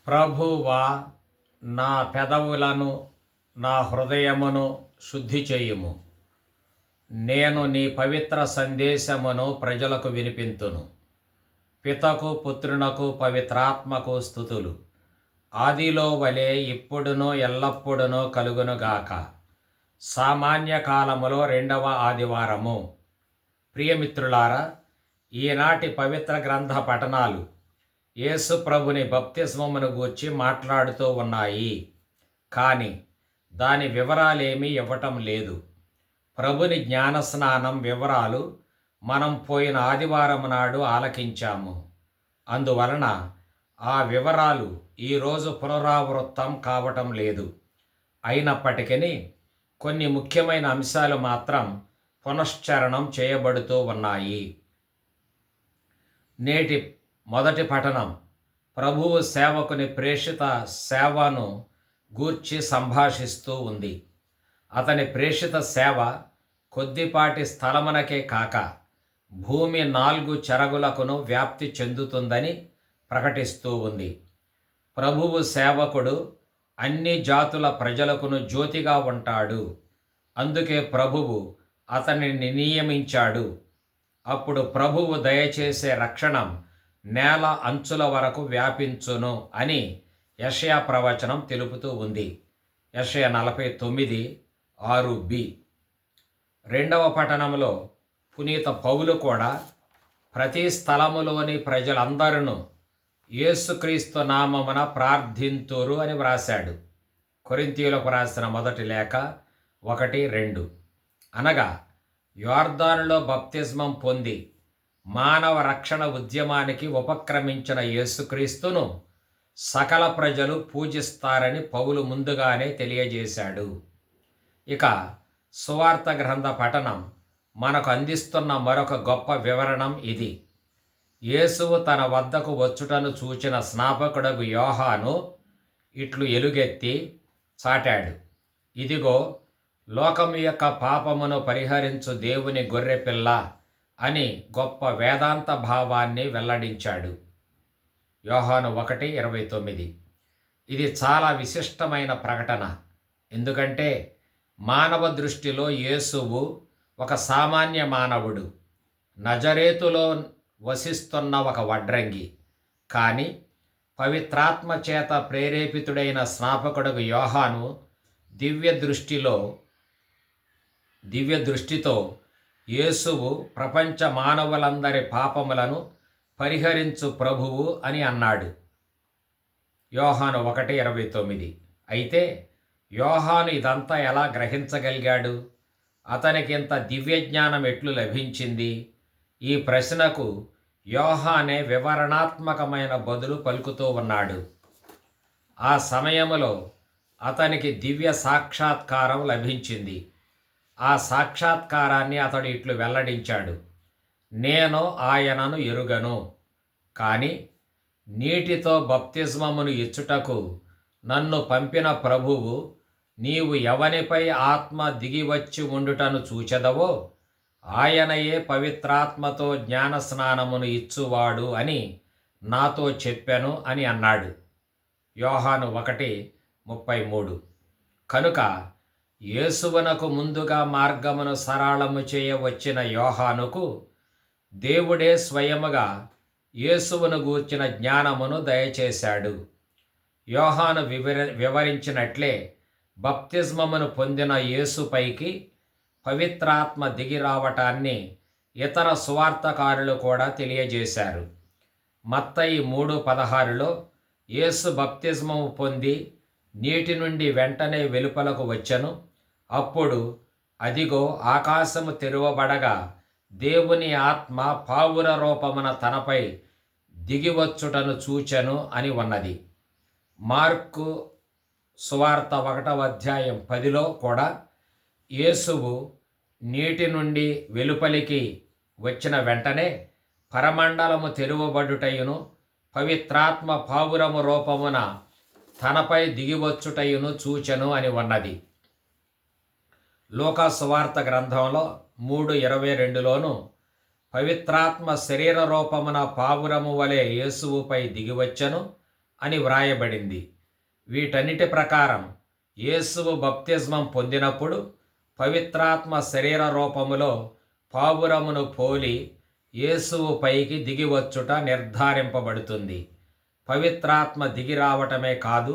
ప్రభువా, నా పెదవులను నా హృదయమును శుద్ధి చేయుము. నేను నీ పవిత్ర సందేశమును ప్రజలకు వినిపింతును. పితకు పుత్రునకు పవిత్రాత్మకు స్తుతులు, ఆదిలో వలె ఇప్పుడును ఎల్లప్పుడును కలుగునుగాక. సామాన్య కాలములో 2వ ఆదివారము. ప్రియమిత్రులారా, ఈనాటి పవిత్ర గ్రంథ పఠనాలు యేసు ప్రభుని బప్తిస్మమును గూర్చి మాట్లాడుతూ ఉన్నాయి. కానీ దాని వివరాలేమీ ఇవ్వటం లేదు. ప్రభుని జ్ఞానస్నానం వివరాలు మనం పోయిన ఆదివారం నాడు ఆలకించాము. అందువలన ఆ వివరాలు ఈరోజు పునరావృత్తం కావటం లేదు. అయినప్పటికీ కొన్ని ముఖ్యమైన అంశాలు మాత్రం పునశ్చరణం చేయబడుతూ ఉన్నాయి. నేటి మొదటి పఠనం ప్రభువు సేవకుని ప్రేషిత సేవను గూర్చి సంభాషిస్తూ ఉంది. అతని ప్రేషిత సేవ కొద్దిపాటి స్థలమునకే కాక భూమి 4 చెరగులకును వ్యాప్తి చెందుతుందని ప్రకటిస్తూ ఉంది. ప్రభువు సేవకుడు అన్ని జాతుల ప్రజలకును జ్యోతిగా ఉంటాడు. అందుకే ప్రభువు అతనిని నియమించాడు. అప్పుడు ప్రభువు దయచేసే రక్షణం నేల అంచుల వరకు వ్యాపించును అని యెషయా ప్రవచనం తెలుపుతూ ఉంది. యెషయా 49:6b. రెండవ పఠనంలో పునీత పౌలు కూడా ప్రతి స్థలములోని ప్రజలందరూ యేసుక్రీస్తు నామమున ప్రార్థింతురు అని వ్రాశాడు. కొరింథీయులకు రాసిన మొదటి లేఖ 1:2. అనగా యోర్దానులో బప్తిస్మం పొంది మానవ రక్షణ ఉద్యమానికి ఉపక్రమించిన యేసుక్రీస్తును సకల ప్రజలు పూజిస్తారని పౌలు ముందుగానే తెలియజేశాడు. ఇక సువార్త గ్రంథ పఠనం మనకు అందిస్తున్న మరొక గొప్ప వివరణం ఇది. యేసువు తన వద్దకు వచ్చుటను చూచిన స్నాపకుడగు యోహాను ఇట్లు ఎలుగెత్తి చాటాడు, ఇదిగో లోకము యొక్క పాపమును పరిహరించు దేవుని గొర్రెపిల్ల అని గొప్ప వేదాంత భావాన్ని వెల్లడించాడు. యోహాను 1:29. ఇది చాలా విశిష్టమైన ప్రకటన. ఎందుకంటే మానవ దృష్టిలో యేసువు ఒక సామాన్య మానవుడు, నజరేతులో వసిస్తున్న ఒక వడ్రంగి. కానీ పవిత్రాత్మ చేత ప్రేరేపితుడైన స్నాపకుడగు యోహాను దివ్య దృష్టితో యేసువు ప్రపంచ మానవులందరి పాపములను పరిహరించు ప్రభువు అని అన్నాడు. యోహాను 1:29. అయితే యోహాను ఇదంతా ఎలా గ్రహించగలిగాడు? అతనికి ఇంత దివ్యజ్ఞానం ఎట్లు లభించింది? ఈ ప్రశ్నకు యోహానే వివరణాత్మకమైన బదులు పలుకుతూ ఉన్నాడు. ఆ సమయంలో అతనికి దివ్య సాక్షాత్కారం లభించింది. ఆ సాక్షాత్కారాన్ని అతడు ఇట్లు వెల్లడించాడు, నేను ఆయనను ఎరుగను, కానీ నీటితో బప్తిస్మమును ఇచ్చుటకు నన్ను పంపిన ప్రభువు నీవు ఎవనిపై ఆత్మ దిగివచ్చి ఉండుటను చూచెదవో ఆయనయే పవిత్రాత్మతో జ్ఞానస్నానమును ఇచ్చువాడు అని నాతో చెప్పెను అని అన్నాడు. యోహాను 1:33. కనుక యేసువునకు ముందుగా మార్గమును సరళము చేయవచ్చిన యోహానుకు దేవుడే స్వయముగా యేసువును గూర్చిన జ్ఞానమును దయచేశాడు. యోహాను వివరించినట్లే బప్తిస్మమును పొందిన యేసుపైకి పవిత్రాత్మ దిగి రావటాన్ని ఇతర సువార్తకారులు కూడా తెలియజేశారు. మత్తయి 3:16లో యేసు బప్తిస్మము పొంది నీటి నుండి వెంటనే వెలుపలకు వచ్చెను. అప్పుడు అదిగో ఆకాశము తెరువబడగా దేవుని ఆత్మ పావుర రూపమున తనపై దిగివచ్చుటను చూచెను అని ఉన్నది. మార్కు సువార్త 1:10లో కూడా యేసువు నీటి నుండి వెలుపలికి వచ్చిన వెంటనే పరమండలము తెరువబడుటయును పవిత్రాత్మ పావురము రూపమున తనపై దిగివచ్చుటయును చూచెను అని ఉన్నది. లూకా సువార్త గ్రంథంలో 3:22లోను పవిత్రాత్మ శరీర రూపమున పావురము వలె యేసువుపై దిగివచ్చెను, అని వ్రాయబడింది. వీటన్నిటి ప్రకారం యేసువు బప్తిస్మం పొందినప్పుడు పవిత్రాత్మ శరీర రూపములో పావురమును పోలి యేసువు పైకి దిగివచ్చుట నిర్ధారింపబడుతుంది. పవిత్రాత్మ దిగి రావటమే కాదు,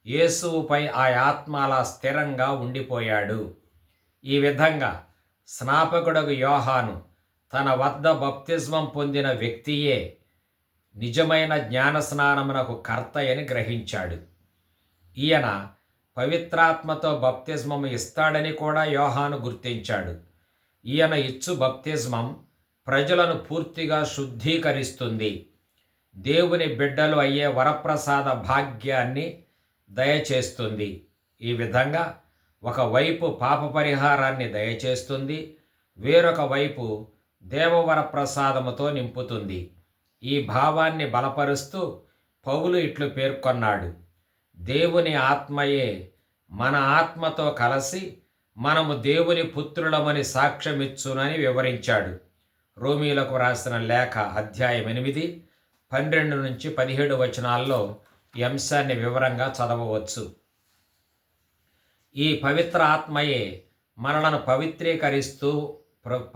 యేసువుపై ఆ ఆత్మ అలా స్థిరంగా ఉండిపోయాడు. ఈ విధంగా స్నాపకుడగు యోహాను తన వద్ద బప్తిస్మం పొందిన వ్యక్తియే నిజమైన జ్ఞానస్నానమునకు కర్తయని గ్రహించాడు. ఈయన పవిత్రాత్మతో బప్తిస్మము ఇస్తాడని కూడా యోహాను గుర్తించాడు. ఈయన ఇచ్చు బప్తిస్మం ప్రజలను పూర్తిగా శుద్ధీకరిస్తుంది, దేవుని బిడ్డలు అయ్యే వరప్రసాద భాగ్యాన్ని దయచేస్తుంది. ఈ విధంగా ఒకవైపు పాప పరిహారాన్ని దయచేస్తుంది, వేరొక వైపు దేవవర ప్రసాదముతో నింపుతుంది. ఈ భావాన్ని బలపరుస్తూ పౌలు ఇట్లు పేర్కొన్నాడు: దేవుని ఆత్మయే మన ఆత్మతో కలిసి మనము దేవుని పుత్రులమని సాక్ష్యమిచ్చునని వివరించాడు. రోమీలకు రాసిన లేఖ అధ్యాయం 8, 12-17 వచనాల్లో ఈ అంశాన్ని వివరంగా చదవవచ్చు. ఈ పవిత్ర ఆత్మయే మనలను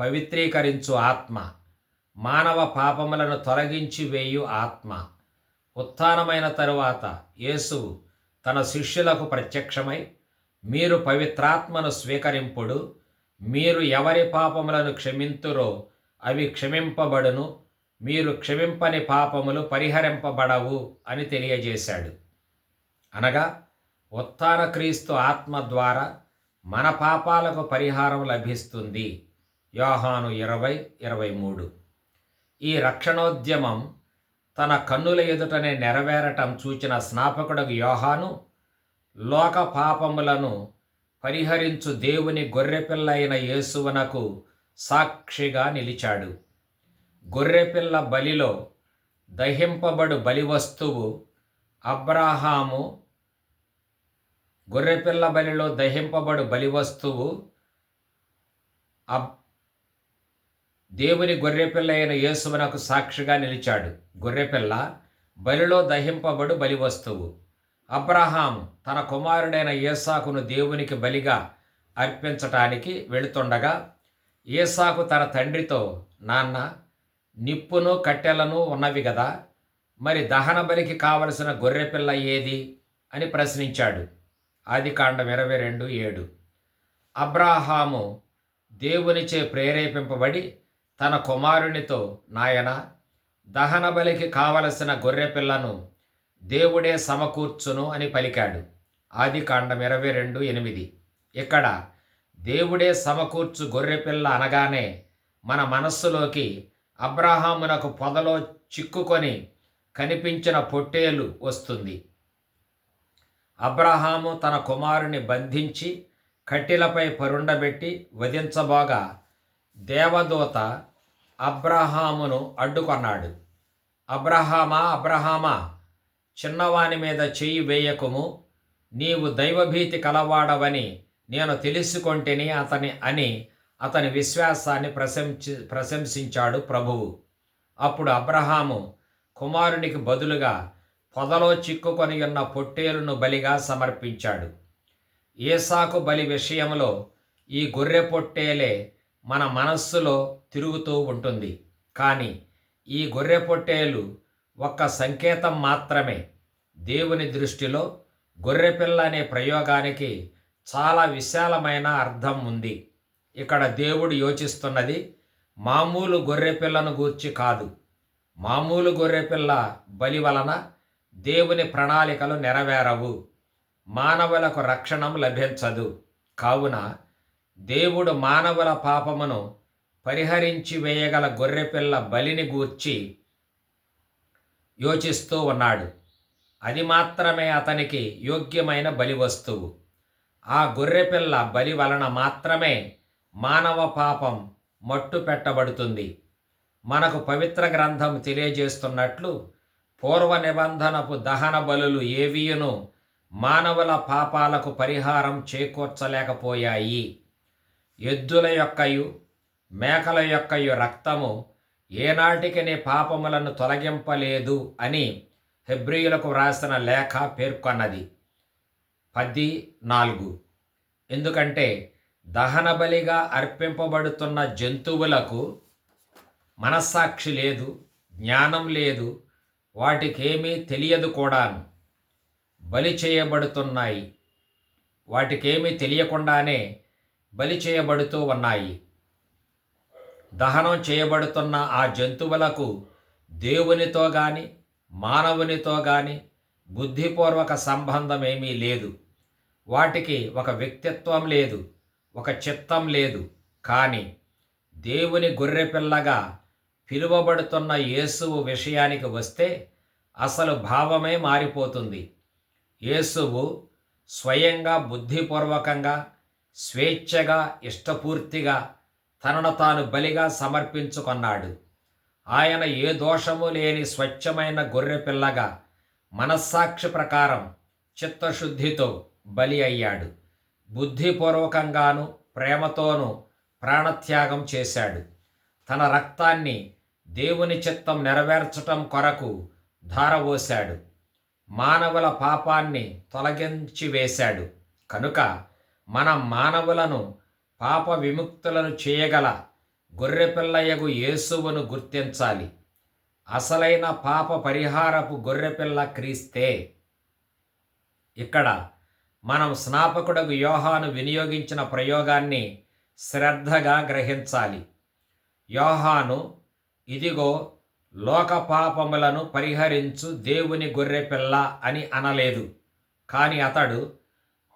పవిత్రీకరించు ఆత్మ, మానవ పాపములను తొలగించి వేయు ఆత్మ. ఉత్థానమైన తరువాత యేసు తన శిష్యులకు ప్రత్యక్షమై, మీరు పవిత్రాత్మను స్వీకరింపుడు, మీరు ఎవరి పాపములను క్షమింతురో అవి క్షమింపబడును, మీరు క్షమింపని పాపములు పరిహరింపబడవు అని తెలియజేశాడు. అనగా ఉత్థాన క్రీస్తు ఆత్మ ద్వారా మన పాపాలకు పరిహారం లభిస్తుంది. యోహాను 20:23. ఈ రక్షణోద్యమం తన కన్నుల ఎదుటనే నెరవేరటం చూచిన స్నాపకుడకు యోహాను లోక పాపములను పరిహరించు దేవుని గొర్రెపిల్ల అయిన యేసువునకు సాక్షిగా నిలిచాడు. గొర్రెపిల్ల బలిలో దహింపబడు బలివస్తువు అబ్రాహాము గొర్రెపిల్ల బలిలో దహింపబడు బలివస్తువు దేవుని గొర్రెపిల్ల అయిన యేసువునకు సాక్షిగా నిలిచాడు. గొర్రెపిల్ల బలిలో దహింపబడు బలివస్తువు. అబ్రహాము తన కుమారుడైన ఏసాకును దేవునికి బలిగా అర్పించటానికి వెళుతుండగా ఏసాకు తన తండ్రితో, నాన్న, నిప్పును కట్టెలను ఉన్నవి కదా, మరి దహన బలికి కావలసిన గొర్రెపిల్ల ఏది అని ప్రశ్నించాడు. ఆదికాండం 22:7. అబ్రాహాము దేవునిచే ప్రేరేపింపబడి తన కుమారునితో, నాయన, దహన బలికి కావలసిన గొర్రెపిల్లను దేవుడే సమకూర్చును అని పలికాడు. ఆదికాండం 22:8. ఇక్కడ దేవుడే సమకూర్చు గొర్రెపిల్ల అనగానే మన మనస్సులోకి అబ్రహామునకు పొదలో చిక్కుకొని కనిపించిన పొట్టేలు వస్తుంది. అబ్రహాము తన కుమారుని బంధించి కట్టెలపై పరుండబెట్టి వధించబోగా దేవదూత అబ్రహామును అడ్డుకొన్నాడు. అబ్రహామా, అబ్రహామా, చిన్నవాని మీద చెయ్యి వేయకుము, నీవు దైవభీతి కలవాడవని నేను తెలుసుకొంటిని అతని విశ్వాసాన్ని ప్రశంసించాడు ప్రభువు. అప్పుడు అబ్రహాము కుమారునికి బదులుగా పొదలో చిక్కుకొని ఉన్న పొట్టేలును బలిగా సమర్పించాడు. ఏసాకు బలి విషయంలో ఈ గొర్రె పొట్టేలే మన మనస్సులో తిరుగుతూ ఉంటుంది. కానీ ఈ గొర్రె పొట్టేలు ఒక్క సంకేతం మాత్రమే. దేవుని దృష్టిలో గొర్రెపిల్ల అనే ప్రయోగానికి చాలా విశాలమైన అర్థం ఉంది. ఇక్కడ దేవుడు యోచిస్తున్నది మామూలు గొర్రెపిల్లను గూర్చి కాదు. మామూలు గొర్రెపిల్ల బలి వలన దేవుని ప్రణాళికలు నెరవేరవు, మానవులకు రక్షణం లభించదు. కావున దేవుడు మానవుల పాపమును పరిహరించి వేయగల గొర్రెపిల్ల బలిని గూర్చి యోచిస్తూ ఉన్నాడు. అది మాత్రమే అతనికి యోగ్యమైన బలి వస్తువు. ఆ గొర్రెపిల్ల బలి వలన మాత్రమే మానవ పాపం మట్టు పెట్టబడుతుంది. మనకు పవిత్ర గ్రంథం తెలియజేస్తున్నట్లు పూర్వ నిబంధనపు దహన బలులు ఏవీయును మానవుల పాపాలకు పరిహారం చేకూర్చలేకపోయాయి. ఎద్దుల యొక్కయు మేకల యొక్కయు రక్తము ఏనాటికి నీ పాపములను తొలగింపలేదు అని హెబ్రీయులకు వ్రాసిన లేఖ పేర్కొన్నది 10:4. ఎందుకంటే దహన బలిగా అర్పింపబడుతున్న జంతువులకు మనస్సాక్షి లేదు, జ్ఞానం లేదు, వాటికేమీ తెలియదు కూడాను. బలి చేయబడుతున్నాయి, వాటికేమీ తెలియకుండానే బలి చేయబడుతూ ఉన్నాయి. దహనం చేయబడుతున్న ఆ జంతువులకు దేవునితో గాని మానవునితో గాని బుద్ధిపూర్వక సంబంధం ఏమీ లేదు. వాటికి ఒక వ్యక్తిత్వం లేదు, ఒక చిత్తం లేదు. కానీ దేవుని గొర్రెపిల్లగా పిలువబడుతున్న యేసువు విషయానికి వస్తే అసలు భావమే మారిపోతుంది. యేసువు స్వయంగా బుద్ధిపూర్వకంగా, స్వేచ్ఛగా, ఇష్టపూర్తిగా తనను తాను బలిగా సమర్పించుకున్నాడు. ఆయన ఏ దోషము లేని స్వచ్ఛమైన గొర్రెపిల్లగా మనస్సాక్షి ప్రకారం చిత్తశుద్ధితో బలి అయ్యాడు. బుద్ధిపూర్వకంగాను ప్రేమతోనూ ప్రాణత్యాగం చేశాడు. తన రక్తాన్ని దేవుని చిత్తం నెరవేర్చటం కొరకు ధారవోశాడు. మానవుల పాపాన్ని తొలగించి వేశాడు. కనుక మనం మానవులను పాప విముక్తులను చేయగల గొర్రెపిల్లయగు యేసువును గుర్తించాలి. అసలైన పాప పరిహారపు గొర్రెపిల్ల క్రీస్తే. ఇక్కడ మనం స్నాపకుడగు యోహాను వినియోగించిన ప్రయోగాన్ని శ్రద్ధగా గ్రహించాలి. యోహాను ఇదిగో లోక పాపములను పరిహరించు దేవుని గొర్రెపిల్ల అని అనలేదు. కానీ అతడు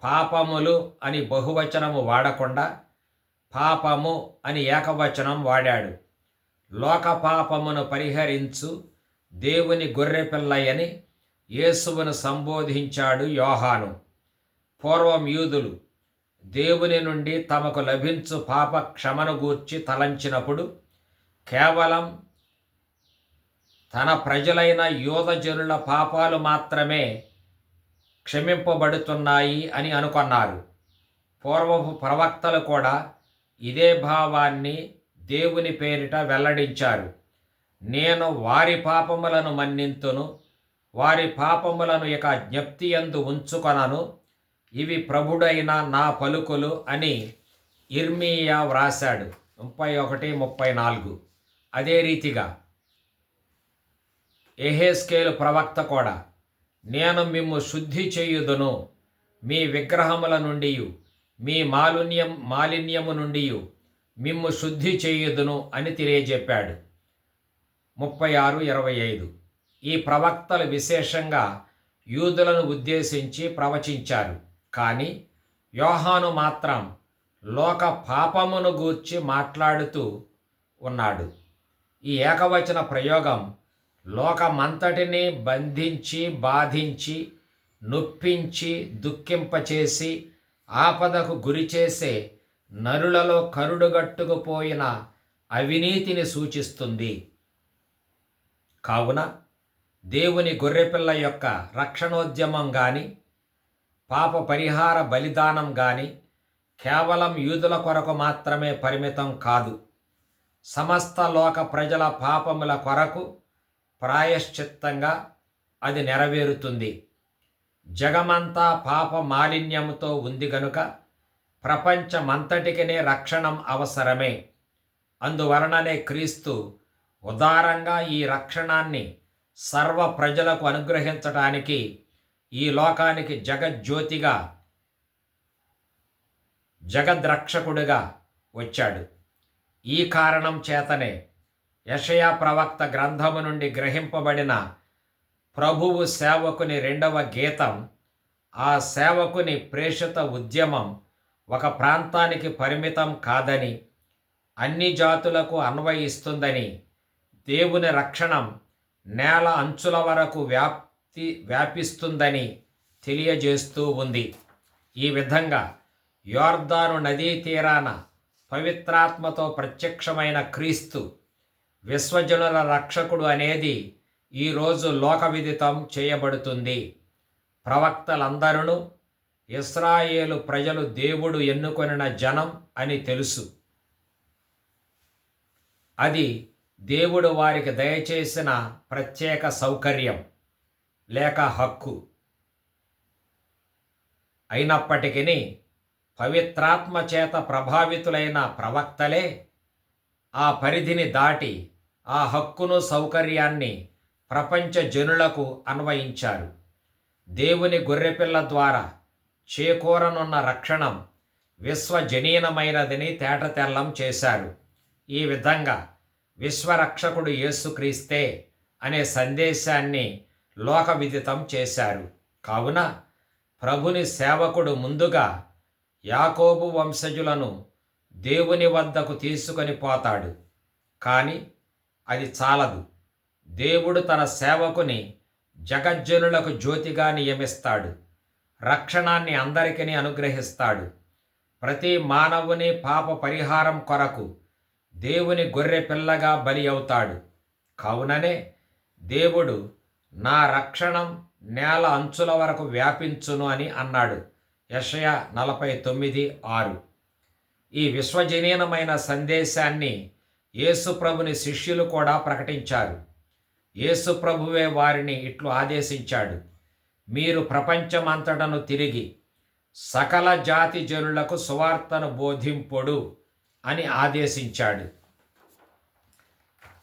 పాపములు అని బహువచనము వాడకుండా పాపము అని ఏకవచనం వాడాడు. లోక పాపమును పరిహరించు దేవుని గొర్రెపిల్లయని యేసువును సంబోధించాడు యోహాను. పూర్వం యూదులు దేవుని నుండి తమకు లభించు పాప క్షమను గూర్చి తలంచినప్పుడు కేవలం తన ప్రజలైన యూదజనుల పాపాలు మాత్రమే క్షమింపబడుతున్నాయి అని అనుకున్నారు. పూర్వపు ప్రవక్తలు కూడా ఇదే భావాన్ని దేవుని పేరిట వెల్లడించారు. నేను వారి పాపములను మన్నింతును, వారి పాపములను ఇక జ్ఞప్తియందు ఉంచుకొనను, ఇవి ప్రభుడైన నా పలుకులు అని ఇర్మీయా వ్రాశాడు 31:34. అదే రీతిగా యెహెజ్కేలు ప్రవక్త కూడా నేను మిమ్ము శుద్ధి చేయుదును, మీ విగ్రహముల నుండి మీ మాలిన్యము నుండి మిమ్ము శుద్ధి చేయుదును అని తెలియజెప్పాడు 36:25. ఈ ప్రవక్తలు విశేషంగా యూదులను ఉద్దేశించి ప్రవచించారు. కానీ యోహాను మాత్రం లోక పాపమును గూర్చి మాట్లాడుతూ ఉన్నాడు. ఈ ఏకవచన ప్రయోగం లోకమంతటినీ బంధించి, బాధించి, నొప్పించి, దుఃఖింపచేసి, ఆపదకు గురిచేసే నరులలో కరుడుగట్టుకుపోయిన అవినీతిని సూచిస్తుంది. కావున దేవుని గొర్రెపిల్ల యొక్క రక్షణోద్యమం కానీ, పాప పరిహార బలిదానం కానీ కేవలం యూదుల కొరకు మాత్రమే పరిమితం కాదు. సమస్త లోక ప్రజల పాపముల కొరకు ప్రాయశ్చిత్తంగా అది నెరవేరుతుంది. జగమంతా పాప మాలిన్యముతో ఉంది గనుక ప్రపంచమంతటికినే రక్షణం అవసరమే. అందువలననే క్రీస్తు ఉదారంగా ఈ రక్షణాన్ని సర్వ ప్రజలకు అనుగ్రహించటానికి ఈ లోకానికి జగజ్యోతిగా, జగద్రక్షకుడిగా వచ్చాడు. ఈ కారణం చేతనే యెషయా ప్రవక్త గ్రంథము నుండి గ్రహింపబడిన ప్రభువు సేవకుని 2వ గీతం ఆ సేవకుని ప్రేషిత ఉద్యమం ఒక ప్రాంతానికి పరిమితం కాదని, అన్ని జాతులకు అన్వయిస్తుందని, దేవుని రక్షణం నేల అంచుల వరకు వ్యాపిస్తుందని తెలియజేస్తూ ఉంది. ఈ విధంగా యోర్దాను నదీ తీరాన పవిత్రాత్మతో ప్రత్యక్షమైన క్రీస్తు విశ్వజనుల రక్షకుడు అనేది ఈరోజు లోకవిదితం చేయబడుతుంది. ప్రవక్తలందరూ ఇశ్రాయేలు ప్రజలు దేవుడు ఎన్నుకొనిన జనం అని తెలుసు. అది దేవుడు వారికి దయచేసిన ప్రత్యేక సౌకర్యం. లేక హక్కు. అయినప్పటికీ పవిత్రాత్మ చేత ప్రభావితులైన ప్రవక్తలే ఆ పరిధిని దాటి ఆ హక్కును సౌకర్యాన్ని ప్రపంచ జనులకు అన్వయించారు. దేవుని గొర్రెపిల్ల ద్వారా చేకూరనున్న రక్షణం విశ్వజనీనమైనదని తేటతెల్లం చేశారు. ఈ విధంగా విశ్వరక్షకుడు యేసుక్రీస్తే అనే సందేశాన్ని లోకవిదితం చేశారు. కావున ప్రభుని సేవకుడు ముందుగా యాకోబు వంశజులను దేవుని వద్దకు తీసుకొని పోతాడు. కానీ అది చాలదు. దేవుడు తన సేవకుని జగజ్జనులకు జ్యోతిగా నియమిస్తాడు. రక్షణాన్ని అందరికీ అనుగ్రహిస్తాడు. ప్రతి మానవుని పాప పరిహారం కొరకు దేవుని గొర్రె పిల్లగా బలి అవుతాడు. కావుననే దేవుడు నా రక్షణం నేల అంచుల వరకు వ్యాపించును అని అన్నాడు. యెషయా 49:6. ఈ విశ్వజనీనమైన సందేశాన్ని యేసుప్రభుని శిష్యులు కూడా ప్రకటించారు. యేసుప్రభువే వారిని ఇట్లు ఆదేశించాడు: మీరు ప్రపంచమంతటను తిరిగి సకల జాతి జనులకు సువార్తను బోధింపుడు అని ఆదేశించాడు.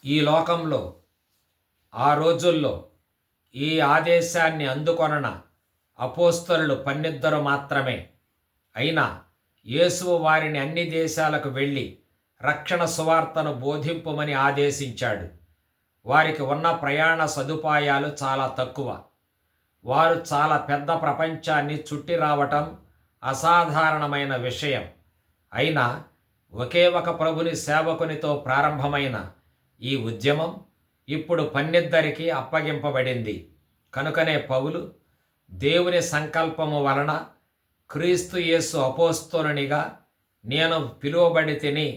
ఈ లోకంలో ఆ రోజుల్లో ఈ ఆదేశాన్ని అందుకొనన అపోస్తలులు 12 మాత్రమే. అయినా యేసు వారిని అన్ని దేశాలకు వెళ్ళి రక్షణ సువార్తను బోధింపమని ఆదేశించాడు. వారికి ఉన్న ప్రయాణ సదుపాయాలు చాలా తక్కువ. వారు చాలా పెద్ద ప్రపంచాన్ని చుట్టి రావటం అసాధారణమైన విషయం. అయినా ఒకే ఒక ప్రభుని సేవకునితో ప్రారంభమైన ఈ ఉద్యమం ఇప్పుడు 12కి అప్పగింపబడింది. కనుకనే పౌలు దేవుని సంకల్పము వలన క్రీస్తు యేసు అపోస్తలునిగా నేను పిలువబడి తిని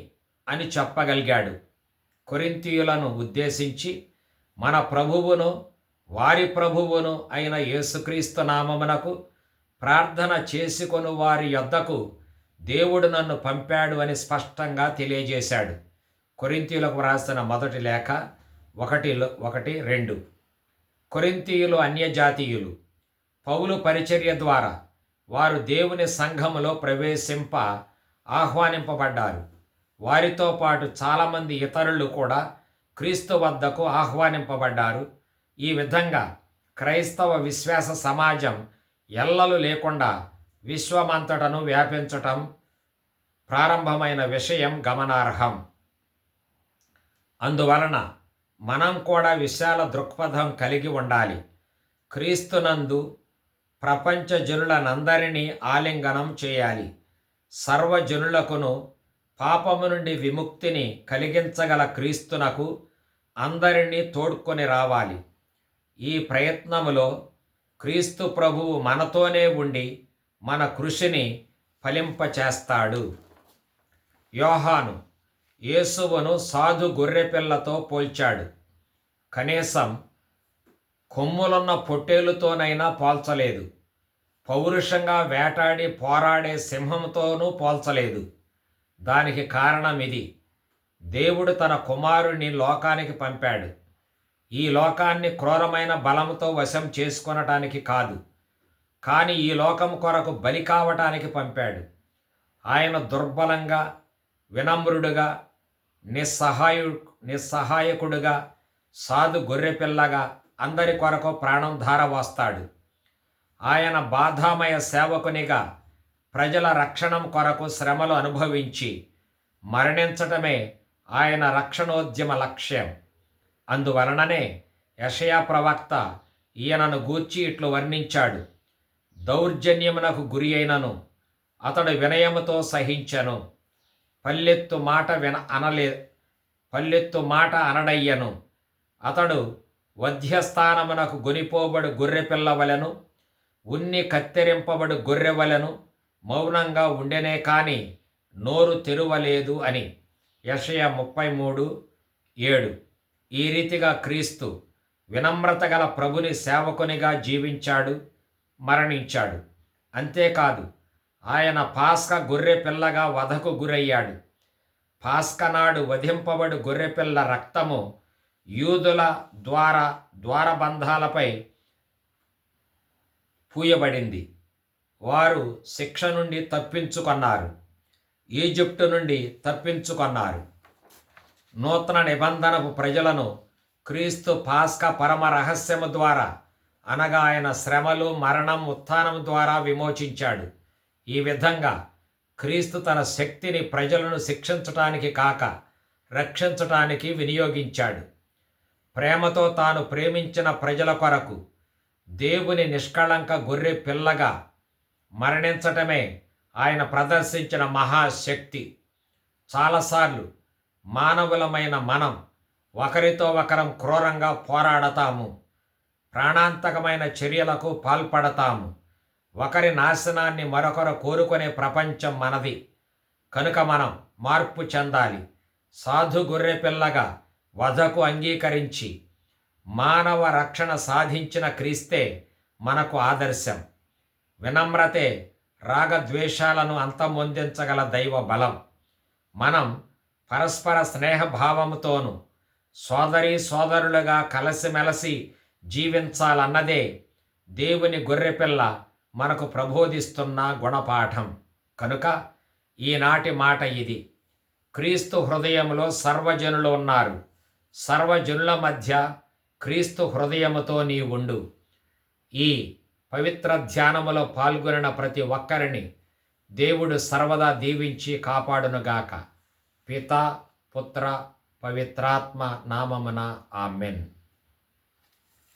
అని చెప్పగలిగాడు. కొరింథీయులను ఉద్దేశించి మన ప్రభువును వారి ప్రభువును అయిన యేసుక్రీస్తు నామమునకు ప్రార్థన చేసుకొని వారి యొద్దకు దేవుడు నన్ను పంపాడు అని స్పష్టంగా తెలియజేశాడు. కొరింథీయులకు వ్రాసిన మొదటి లేఖ 1:1-2. కొరింథీయులు అన్యజాతీయులు. పౌలు పరిచర్య ద్వారా వారు దేవుని సంఘములో ప్రవేశింప ఆహ్వానింపబడ్డారు. వారితో పాటు చాలామంది ఇతరులు కూడా క్రీస్తు వద్దకు ఆహ్వానింపబడ్డారు. ఈ విధంగా క్రైస్తవ విశ్వాస సమాజం ఎల్లలు లేకుండా విశ్వమంతటను వ్యాపించటం ప్రారంభమైన విషయం గమనార్హం. అందువలన మనం కూడా విశాల దృక్పథం కలిగి ఉండాలి. క్రీస్తునందు ప్రపంచ జనులనందరినీ ఆలింగనం చేయాలి. సర్వజనులకును పాపము నుండి విముక్తిని కలిగించగల క్రీస్తునకు అందరినీ తోడ్కొని రావాలి. ఈ ప్రయత్నములో క్రీస్తు ప్రభువు మనతోనే ఉండి మన కృషిని ఫలింపచేస్తాడు. యోహాను యేసువును సాధు గొర్రెపిల్లతో పోల్చాడు. కనీసం కొమ్ములున్న పొట్టేలుతోనైనా పోల్చలేదు. పౌరుషంగా వేటాడి పోరాడే సింహంతోనూ పోల్చలేదు. దానికి కారణం ఇది: దేవుడు తన కుమారుణ్ణి లోకానికి పంపాడు. ఈ లోకాన్ని క్రూరమైన బలంతో వశం చేసుకొనటానికి కాదు, కానీ ఈ లోకం కొరకు బలి కావటానికి పంపాడు. ఆయన దుర్బలంగా, వినమ్రుడుగా, నిస్సహాయకుడుగా, సాధు గొర్రెపిల్లగా అందరి కొరకు ప్రాణం ధారవోస్తాడు. ఆయన బాధామయ సేవకునిగా ప్రజల రక్షణం కొరకు శ్రమలు అనుభవించి మరణించటమే ఆయన రక్షణోద్యమ లక్ష్యం. అందువలననే యెషయా ప్రవక్త ఈయనను గూర్చి ఇట్లు వర్ణించాడు: దౌర్జన్యమునకు గురి అయినను అతడు వినయముతో సహించెను, పల్లెత్తు మాట అనడయ్యను. అతడు వధ్యస్థానమునకు గొనిపోబడు గొర్రెపిల్ల వలెను, ఉన్ని కత్తిరింపబడు గొర్రె వలెను మౌనంగా ఉండెనే కాని నోరు తెరువలేదు అని. యెషయా 33:7. ఈ రీతిగా క్రీస్తు వినమ్రత గల ప్రభుని సేవకునిగా జీవించాడు, మరణించాడు. అంతేకాదు, ఆయన పాస్కా గొర్రెపిల్లగా వధకు గురయ్యాడు. పాస్కనాడు వధింపబడు గొర్రెపిల్ల రక్తము యూదుల ద్వారబంధాలపై పూయబడింది. వారు శిక్ష నుండి తప్పించుకొన్నారు. ఈజిప్టు నుండి తప్పించుకొన్నారు. నూతన నిబంధనపు ప్రజలను క్రీస్తు పాస్కా పరమ రహస్యము ద్వారా, అనగా ఆయన శ్రమలు, మరణం, ఉత్థానం ద్వారా విమోచించాడు. ఈ విధంగా క్రీస్తు తన శక్తిని ప్రజలను శిక్షించటానికి కాక రక్షించటానికి వినియోగించాడు. ప్రేమతో తాను ప్రేమించిన ప్రజల కొరకు దేవుని నిష్కళంక గొర్రె పిల్లగా మరణించటమే ఆయన ప్రదర్శించిన మహాశక్తి. చాలాసార్లు మానవులమైన మనం ఒకరితో ఒకరం క్రూరంగా పోరాడతాము, ప్రాణాంతకమైన చర్యలకు పాల్పడతాము. ఒకరి నాశనాన్ని మరొకరు కోరుకునే ప్రపంచం మనది. కనుక మనం మార్పు చెందాలి. సాధు గొర్రె పిల్లగా వధకు అంగీకరించి మానవ రక్షణ సాధించిన క్రీస్తే మనకు ఆదర్శం. వినమ్రతే రాగద్వేషాలను అంతమొందించగల దైవ బలం. మనం పరస్పర స్నేహభావముతోనూ సోదరీ సోదరులుగా కలిసిమెలిసి జీవించాలన్నదే దేవుని గొర్రెపిల్ల మనకు ప్రబోధిస్తున్న గుణపాఠం. కనుక ఈనాటి మాట ఇది: క్రీస్తు హృదయంలో సర్వజనులు ఉన్నారు. సర్వజనుల మధ్య క్రీస్తు హృదయముతో నీ ఉండు. ఈ పవిత్ర ధ్యానములో పాల్గొనిన ప్రతి ఒక్కరిని దేవుడు సర్వదా దీవించి కాపాడునుగాక. పితా, పుత్ర, పవిత్రాత్మ నామమున ఆమెన్.